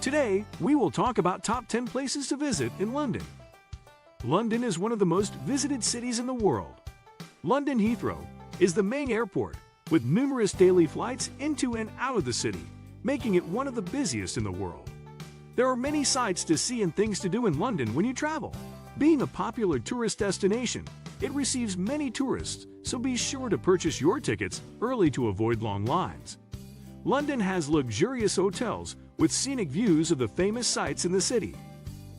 Today, we will talk about top 10 places to visit in London. London is one of the most visited cities in the world. London Heathrow is the main airport, with numerous daily flights into and out of the city, making it one of the busiest in the world. There are many sights to see and things to do in London when you travel. Being a popular tourist destination, it receives many tourists, so be sure to purchase your tickets early to avoid long lines. London has luxurious hotels with scenic views of the famous sights in the city.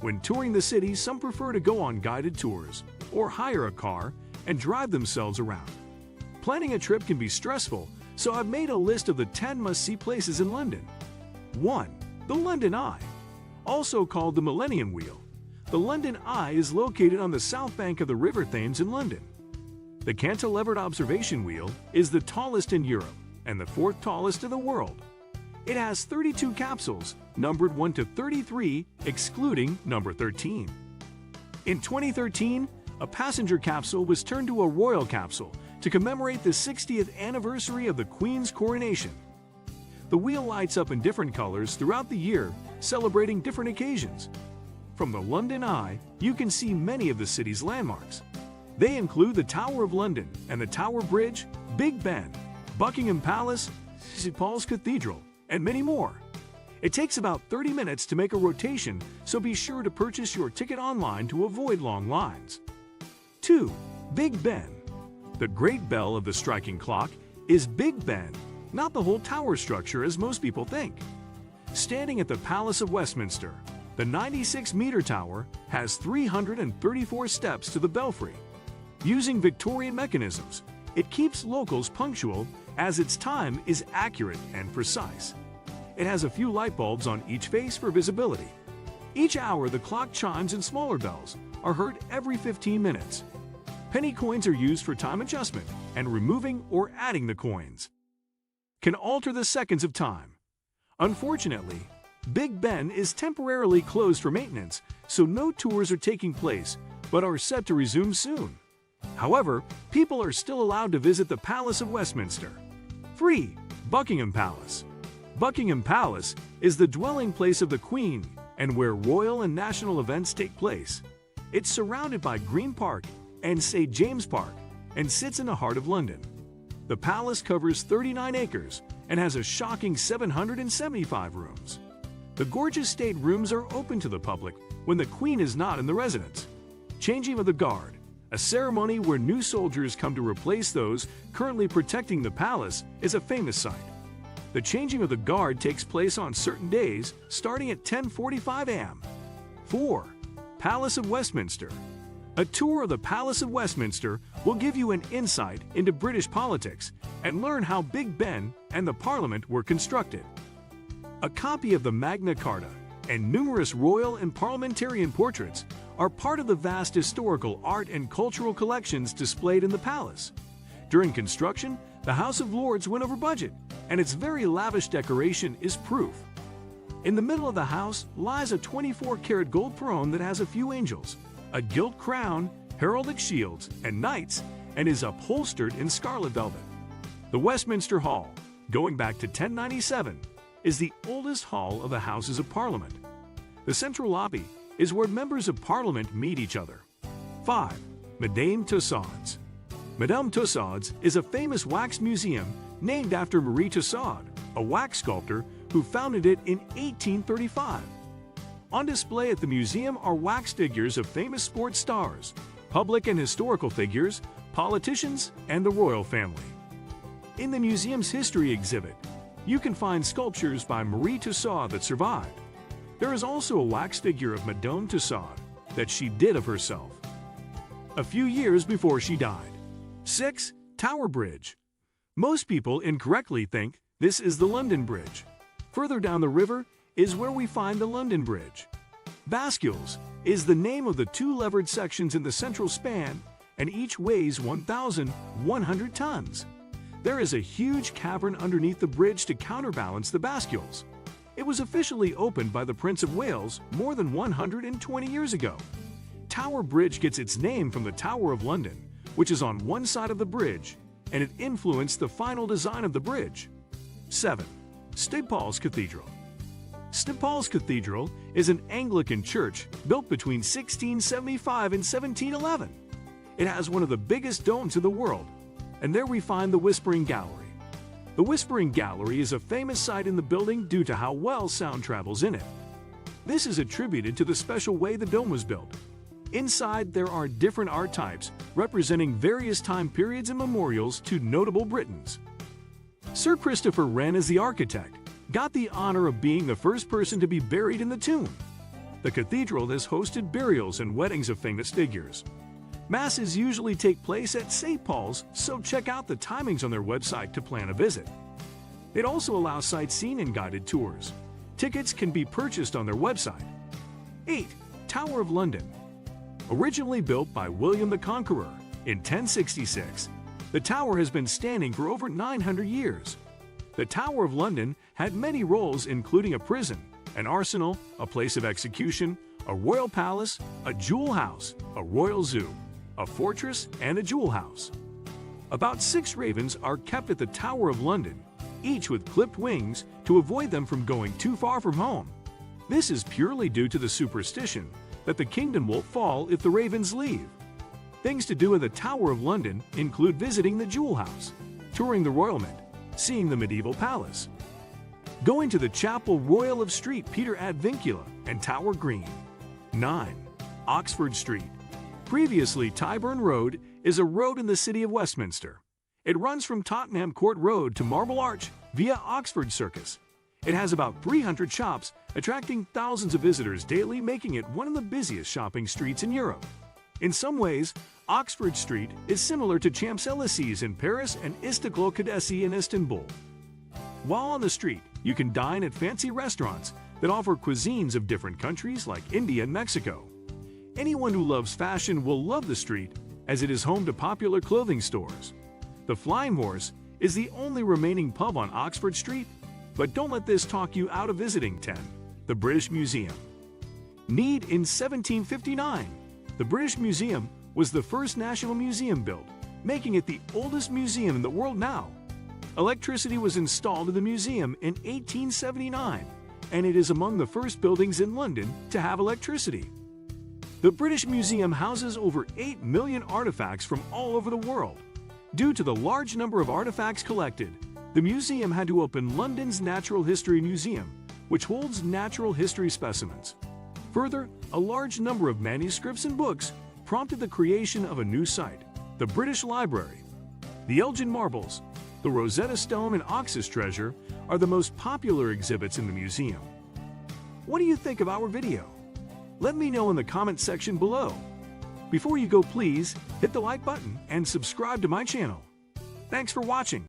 When touring the city, some prefer to go on guided tours or hire a car and drive themselves around. Planning a trip can be stressful, so I've made a list of the 10 must-see places in London. 1. The London Eye. Also called the Millennium Wheel, the London Eye is located on the south bank of the River Thames in London. The cantilevered observation wheel is the tallest in Europe and the 4th tallest in the world. It has 32 capsules, numbered 1 to 33, excluding number 13. In 2013, a passenger capsule was turned to a royal capsule to commemorate the 60th anniversary of the Queen's coronation. The wheel lights up in different colors throughout the year, celebrating different occasions. From the London Eye, you can see many of the city's landmarks. They include the Tower of London and the Tower Bridge, Big Ben, Buckingham Palace, Pauls Cathedral, and many more. It takes about 30 minutes to make a rotation, so be sure to purchase your ticket online to avoid long lines. 2. Big Ben. The Great Bell of the striking clock is Big Ben, not the whole tower structure as most people think. Standing at the Palace of Westminster, the 96-meter tower has 334 steps to the belfry. Using Victorian mechanisms, it keeps locals punctual as its time is accurate and precise. It has a few light bulbs on each face for visibility. Each hour, the clock chimes and smaller bells are heard every 15 minutes. Penny coins are used for time adjustment, and removing or adding the coins can alter the seconds of time. Unfortunately, Big Ben is temporarily closed for maintenance, so no tours are taking place, but are set to resume soon. However, people are still allowed to visit the Palace of Westminster. 3. Buckingham Palace. Buckingham Palace is the dwelling place of the Queen and where royal and national events take place. It's surrounded by Green Park and St. James Park and sits in the heart of London. The palace covers 39 acres and has a shocking 775 rooms. The gorgeous state rooms are open to the public when the Queen is not in the residence. Changing of the Guard, a ceremony where new soldiers come to replace those currently protecting the palace, is a famous sight. The changing of the guard takes place on certain days, starting at 10:45 a.m. 4. Palace of Westminster. A tour of the Palace of Westminster will give you an insight into British politics and learn how Big Ben and the Parliament were constructed. A copy of the Magna Carta and numerous royal and parliamentarian portraits are part of the vast historical art and cultural collections displayed in the palace. During construction, the House of Lords went over budget, and its very lavish decoration is proof. In the middle of the house lies a 24-karat gold throne that has a few angels, a gilt crown, heraldic shields, and knights, and is upholstered in scarlet velvet. The Westminster Hall, going back to 1097, is the oldest hall of the Houses of Parliament. The central lobby is where members of Parliament meet each other. 5. Madame Tussauds. Madame Tussauds is a famous wax museum named after Marie Tussaud, a wax sculptor who founded it in 1835. On display at the museum are wax figures of famous sports stars, public and historical figures, politicians, and the royal family. In the museum's history exhibit, you can find sculptures by Marie Tussaud that survived. There is also a wax figure of Madame Tussaud that she did of herself a few years before she died. 6. Tower Bridge. Most people incorrectly think this is the London Bridge. Further down the river is where we find the London Bridge. Bascules is the name of the two levered sections in the central span, and each weighs 1,100 tons. There is a huge cavern underneath the bridge to counterbalance the bascules. It was officially opened by the Prince of Wales more than 120 years ago. Tower Bridge gets its name from the Tower of London, which is on one side of the bridge, and it influenced the final design of the bridge. 7. Pauls Cathedral. Pauls Cathedral is an Anglican church built between 1675 and 1711. It has one of the biggest domes in the world, and there we find the Whispering Gallery. The Whispering Gallery is a famous site in the building due to how well sound travels in it. This is attributed to the special way the dome was built. Inside, there are different art types representing various time periods and memorials to notable Britons. Sir Christopher Wren, as the architect, got the honor of being the first person to be buried in the tomb. The cathedral has hosted burials and weddings of famous figures. Masses usually take place at St. Paul's, so check out the timings on their website to plan a visit. It also allows sightseeing and guided tours. Tickets can be purchased on their website. 8. Tower of London. Originally built by William the Conqueror in 1066, the tower has been standing for over 900 years. The Tower of London had many roles, including a prison, an arsenal, a place of execution, a royal palace, a jewel house, a royal zoo, a fortress, and a jewel house. About 6 ravens are kept at the Tower of London, each with clipped wings to avoid them from going too far from home. This is purely due to the superstition that the kingdom will fall if the ravens leave. Things to do at the Tower of London include visiting the jewel house, touring the Royal Mint, seeing the medieval palace, going to the Chapel Royal of St. Peter ad Vincula and Tower Green. 9. Oxford Street. Previously Tyburn Road is a road in the city of Westminster. It runs from Tottenham Court Road to Marble Arch via Oxford Circus. It has about 300 shops, attracting thousands of visitors daily, making it one of the busiest shopping streets in Europe. In some ways, Oxford Street is similar to Champs-Élysées in Paris and Istiklal Caddesi in Istanbul. While on the street, you can dine at fancy restaurants that offer cuisines of different countries like India and Mexico. Anyone who loves fashion will love the street, as it is home to popular clothing stores. The Flying Horse is the only remaining pub on Oxford Street, but don't let this talk you out of visiting 10. The British Museum. Need in 1759, the British Museum was the first national museum built, making it the oldest museum in the world now. Electricity was installed in the museum in 1879, and it is among the first buildings in London to have electricity. The British Museum houses over 8 million artifacts from all over the world. Due to the large number of artifacts collected, the museum had to open London's Natural History Museum, which holds natural history specimens. Further, a large number of manuscripts and books prompted the creation of a new site, the British Library. The Elgin Marbles, the Rosetta Stone, and Oxus Treasure are the most popular exhibits in the museum. What do you think of our video? Let me know in the comment section below. Before you go, please hit the like button and subscribe to my channel. Thanks for watching.